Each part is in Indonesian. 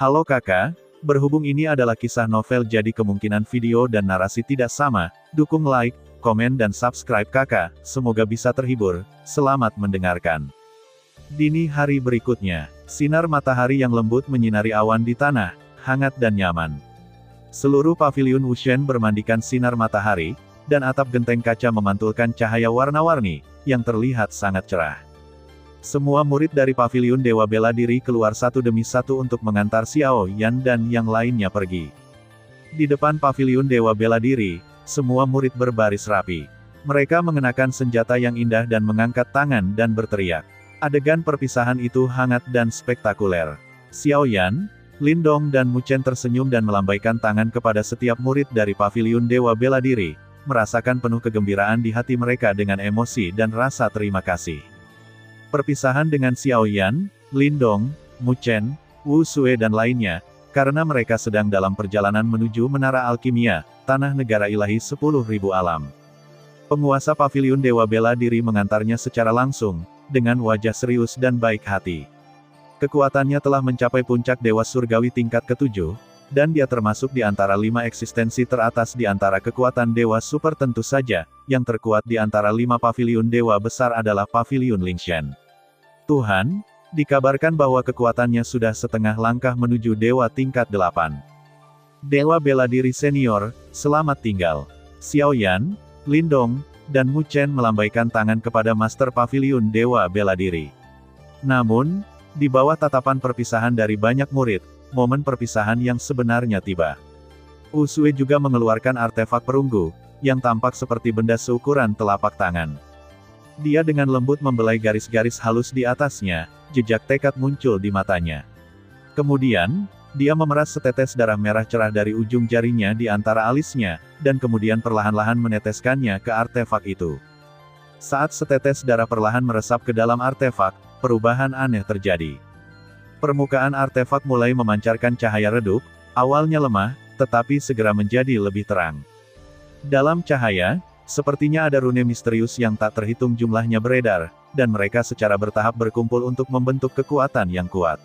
Halo kakak, berhubung ini adalah kisah novel jadi kemungkinan video dan narasi tidak sama, dukung like, komen dan subscribe kakak, semoga bisa terhibur, selamat mendengarkan. Dini hari berikutnya, sinar matahari yang lembut menyinari awan di tanah, hangat dan nyaman. Seluruh paviliun Wushen bermandikan sinar matahari, dan atap genteng kaca memantulkan cahaya warna-warni, yang terlihat sangat cerah. Semua murid dari paviliun Dewa Bela Diri keluar satu demi satu untuk mengantar Xiao Yan dan yang lainnya pergi. Di depan paviliun Dewa Bela Diri, semua murid berbaris rapi. Mereka mengenakan senjata yang indah dan mengangkat tangan dan berteriak. Adegan perpisahan itu hangat dan spektakuler. Xiao Yan, Lin Dong dan Mu Chen tersenyum dan melambaikan tangan kepada setiap murid dari paviliun Dewa Bela Diri, merasakan penuh kegembiraan di hati mereka dengan emosi dan rasa terima kasih. Perpisahan dengan Xiao Yan, Lin Dong, Mu Chen, Wu Sue dan lainnya, karena mereka sedang dalam perjalanan menuju Menara Alkimia, Tanah Negara Ilahi 10.000 Alam. Penguasa paviliun Dewa Bela Diri mengantarnya secara langsung, dengan wajah serius dan baik hati. Kekuatannya telah mencapai puncak Dewa Surgawi tingkat ke-7, dan dia termasuk di antara 5 eksistensi teratas di antara kekuatan Dewa Super tentu saja, yang terkuat di antara 5 paviliun Dewa besar adalah paviliun Lingshan. Tuhan, dikabarkan bahwa kekuatannya sudah setengah langkah menuju Dewa tingkat 8. Dewa Bela Diri Senior, selamat tinggal. Xiao Yan, Lin Dong, dan Mu Chen melambaikan tangan kepada Master Paviliun Dewa Bela Diri. Namun, di bawah tatapan perpisahan dari banyak murid, momen perpisahan yang sebenarnya tiba. Wu Sue juga mengeluarkan artefak perunggu, yang tampak seperti benda seukuran telapak tangan. Dia dengan lembut membelai garis-garis halus di atasnya, jejak tekad muncul di matanya. Kemudian, dia memeras setetes darah merah cerah dari ujung jarinya di antara alisnya, dan kemudian perlahan-lahan meneteskannya ke artefak itu. Saat setetes darah perlahan meresap ke dalam artefak, perubahan aneh terjadi. Permukaan artefak mulai memancarkan cahaya redup, awalnya lemah, tetapi segera menjadi lebih terang. Dalam cahaya, sepertinya ada rune misterius yang tak terhitung jumlahnya beredar, dan mereka secara bertahap berkumpul untuk membentuk kekuatan yang kuat.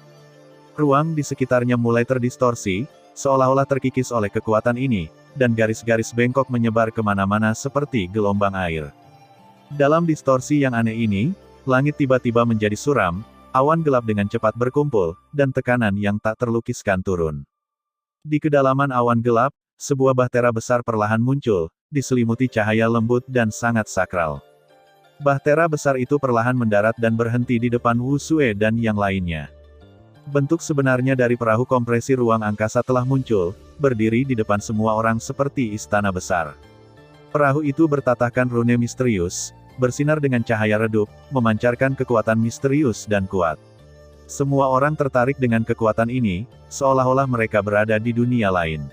Ruang di sekitarnya mulai terdistorsi, seolah-olah terkikis oleh kekuatan ini, dan garis-garis bengkok menyebar kemana-mana seperti gelombang air. Dalam distorsi yang aneh ini, langit tiba-tiba menjadi suram, awan gelap dengan cepat berkumpul, dan tekanan yang tak terlukiskan turun. Di kedalaman awan gelap, sebuah bahtera besar perlahan muncul, diselimuti cahaya lembut dan sangat sakral. Bahtera besar itu perlahan mendarat dan berhenti di depan Wu Sue dan yang lainnya. Bentuk sebenarnya dari perahu kompresi ruang angkasa telah muncul, berdiri di depan semua orang seperti istana besar. Perahu itu bertatahkan rune misterius, bersinar dengan cahaya redup, memancarkan kekuatan misterius dan kuat. Semua orang tertarik dengan kekuatan ini, seolah-olah mereka berada di dunia lain.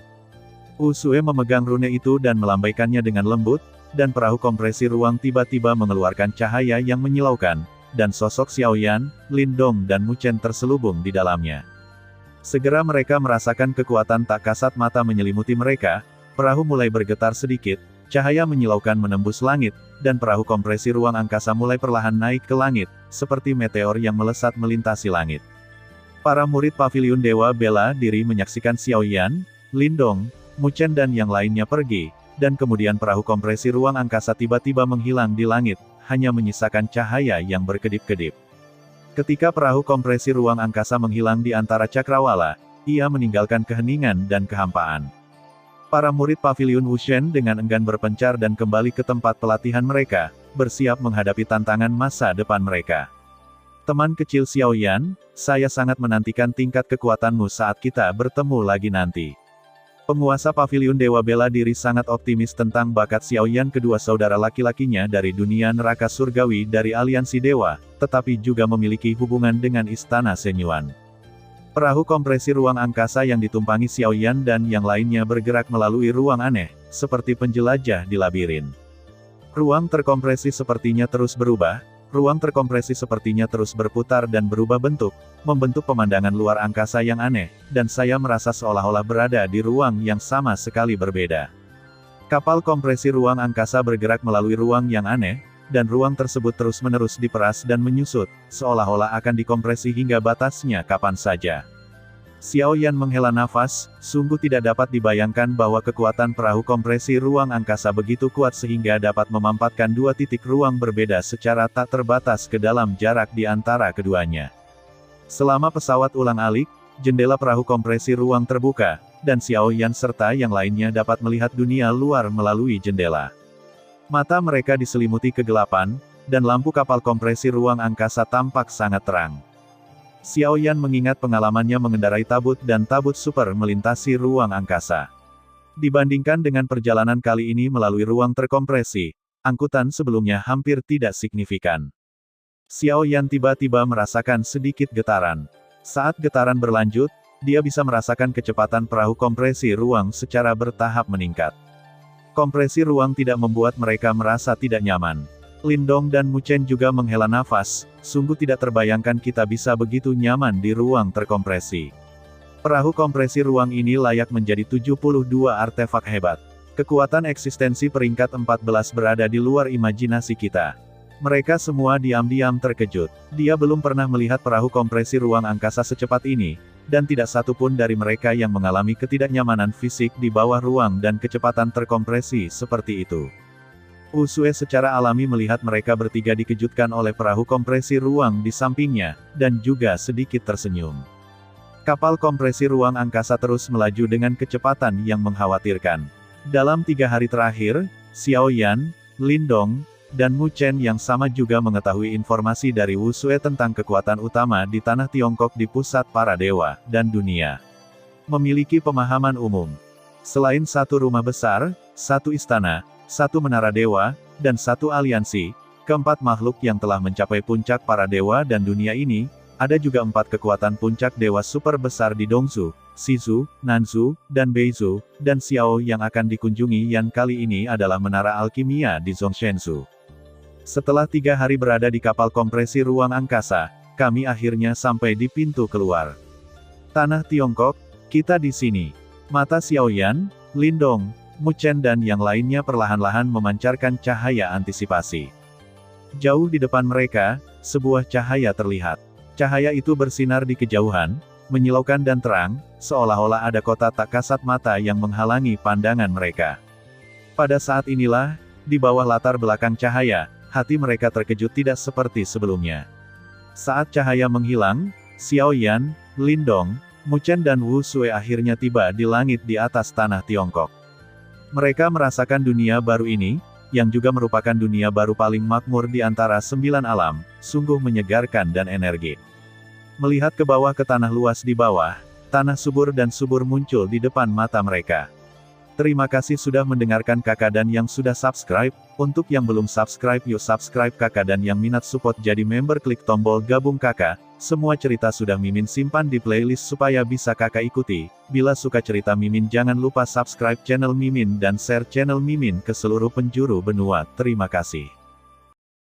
Wu Sue memegang rune itu dan melambaikannya dengan lembut, dan perahu kompresi ruang tiba-tiba mengeluarkan cahaya yang menyilaukan, dan sosok Xiao Yan, Lin Dong dan Mu Chen terselubung di dalamnya. Segera mereka merasakan kekuatan tak kasat mata menyelimuti mereka, perahu mulai bergetar sedikit, cahaya menyilaukan menembus langit, dan perahu kompresi ruang angkasa mulai perlahan naik ke langit, seperti meteor yang melesat melintasi langit. Para murid paviliun Dewa Bela Diri menyaksikan Xiao Yan, Lin Dong, Mu Chen dan yang lainnya pergi, dan kemudian perahu kompresi ruang angkasa tiba-tiba menghilang di langit, hanya menyisakan cahaya yang berkedip-kedip. Ketika perahu kompresi ruang angkasa menghilang di antara cakrawala, ia meninggalkan keheningan dan kehampaan. Para murid paviliun Wushen dengan enggan berpencar dan kembali ke tempat pelatihan mereka, bersiap menghadapi tantangan masa depan mereka. Teman kecil Xiao Yan, saya sangat menantikan tingkat kekuatanmu saat kita bertemu lagi nanti. Penguasa paviliun Dewa Bela Diri sangat optimis tentang bakat Xiao Yan kedua saudara laki-lakinya dari dunia neraka surgawi dari aliansi dewa, tetapi juga memiliki hubungan dengan istana Shenyuan. Perahu kompresi ruang angkasa yang ditumpangi Xiao Yan dan yang lainnya bergerak melalui ruang aneh, seperti penjelajah di labirin. Ruang terkompresi sepertinya terus berubah, ruang terkompresi sepertinya terus berputar dan berubah bentuk, membentuk pemandangan luar angkasa yang aneh, dan saya merasa seolah-olah berada di ruang yang sama sekali berbeda. Kapal kompresi ruang angkasa bergerak melalui ruang yang aneh, dan ruang tersebut terus-menerus diperas dan menyusut, seolah-olah akan dikompresi hingga batasnya kapan saja. Xiao Yan menghela nafas, sungguh tidak dapat dibayangkan bahwa kekuatan perahu kompresi ruang angkasa begitu kuat sehingga dapat memampatkan dua titik ruang berbeda secara tak terbatas ke dalam jarak di antara keduanya. Selama pesawat ulang-alik, jendela perahu kompresi ruang terbuka, dan Xiao Yan serta yang lainnya dapat melihat dunia luar melalui jendela. Mata mereka diselimuti kegelapan, dan lampu kapal kompresi ruang angkasa tampak sangat terang. Xiao Yan mengingat pengalamannya mengendarai tabut dan tabut super melintasi ruang angkasa. Dibandingkan dengan perjalanan kali ini melalui ruang terkompresi, angkutan sebelumnya hampir tidak signifikan. Xiao Yan tiba-tiba merasakan sedikit getaran. Saat getaran berlanjut, dia bisa merasakan kecepatan perahu kompresi ruang secara bertahap meningkat. Kompresi ruang tidak membuat mereka merasa tidak nyaman. Lindong dan Mu Chen juga menghela nafas, sungguh tidak terbayangkan kita bisa begitu nyaman di ruang terkompresi. Perahu kompresi ruang ini layak menjadi 72 artefak hebat. Kekuatan eksistensi peringkat 14 berada di luar imajinasi kita. Mereka semua diam-diam terkejut. Dia belum pernah melihat perahu kompresi ruang angkasa secepat ini, dan tidak satu pun dari mereka yang mengalami ketidaknyamanan fisik di bawah ruang dan kecepatan terkompresi seperti itu. Usue secara alami melihat mereka bertiga dikejutkan oleh perahu kompresi ruang di sampingnya, dan juga sedikit tersenyum. Kapal kompresi ruang angkasa terus melaju dengan kecepatan yang mengkhawatirkan. Dalam 3 hari terakhir, Xiao Yan, Lindong, dan Mu Chen yang sama juga mengetahui informasi dari Usue tentang kekuatan utama di tanah Tiongkok di pusat para dewa, dan dunia. Memiliki pemahaman umum. Selain satu rumah besar, satu istana, satu menara dewa, dan satu aliansi, keempat makhluk yang telah mencapai puncak para dewa dan dunia ini, ada juga 4 kekuatan puncak dewa super besar di Dongzhou, Shizhou, Nanzhou, dan Beizhou, dan Xiao yang akan dikunjungi Yan kali ini adalah menara alkimia di Zhongshanzhou. Setelah 3 hari berada di kapal kompresi ruang angkasa, kami akhirnya sampai di pintu keluar. Tanah Tiongkok, kita di sini. Mata Xiao Yan, Lindong, Mu Chen dan yang lainnya perlahan-lahan memancarkan cahaya antisipasi. Jauh di depan mereka, sebuah cahaya terlihat. Cahaya itu bersinar di kejauhan, menyilaukan dan terang, seolah-olah ada kota tak kasat mata yang menghalangi pandangan mereka. Pada saat inilah, di bawah latar belakang cahaya, hati mereka terkejut tidak seperti sebelumnya. Saat cahaya menghilang, Xiao Yan, Lindong, Mu Chen dan Wu Sui akhirnya tiba di langit di atas tanah Tiongkok. Mereka merasakan dunia baru ini, yang juga merupakan dunia baru paling makmur di antara 9 alam, sungguh menyegarkan dan energik. Melihat ke bawah ke tanah luas di bawah, tanah subur dan subur muncul di depan mata mereka. Terima kasih sudah mendengarkan kakak dan yang sudah subscribe. Untuk yang belum subscribe yuk subscribe kakak dan yang minat support jadi member klik tombol gabung kakak. Semua cerita sudah Mimin simpan di playlist supaya bisa kakak ikuti. Bila suka cerita Mimin jangan lupa subscribe channel Mimin dan share channel Mimin ke seluruh penjuru benua. Terima kasih.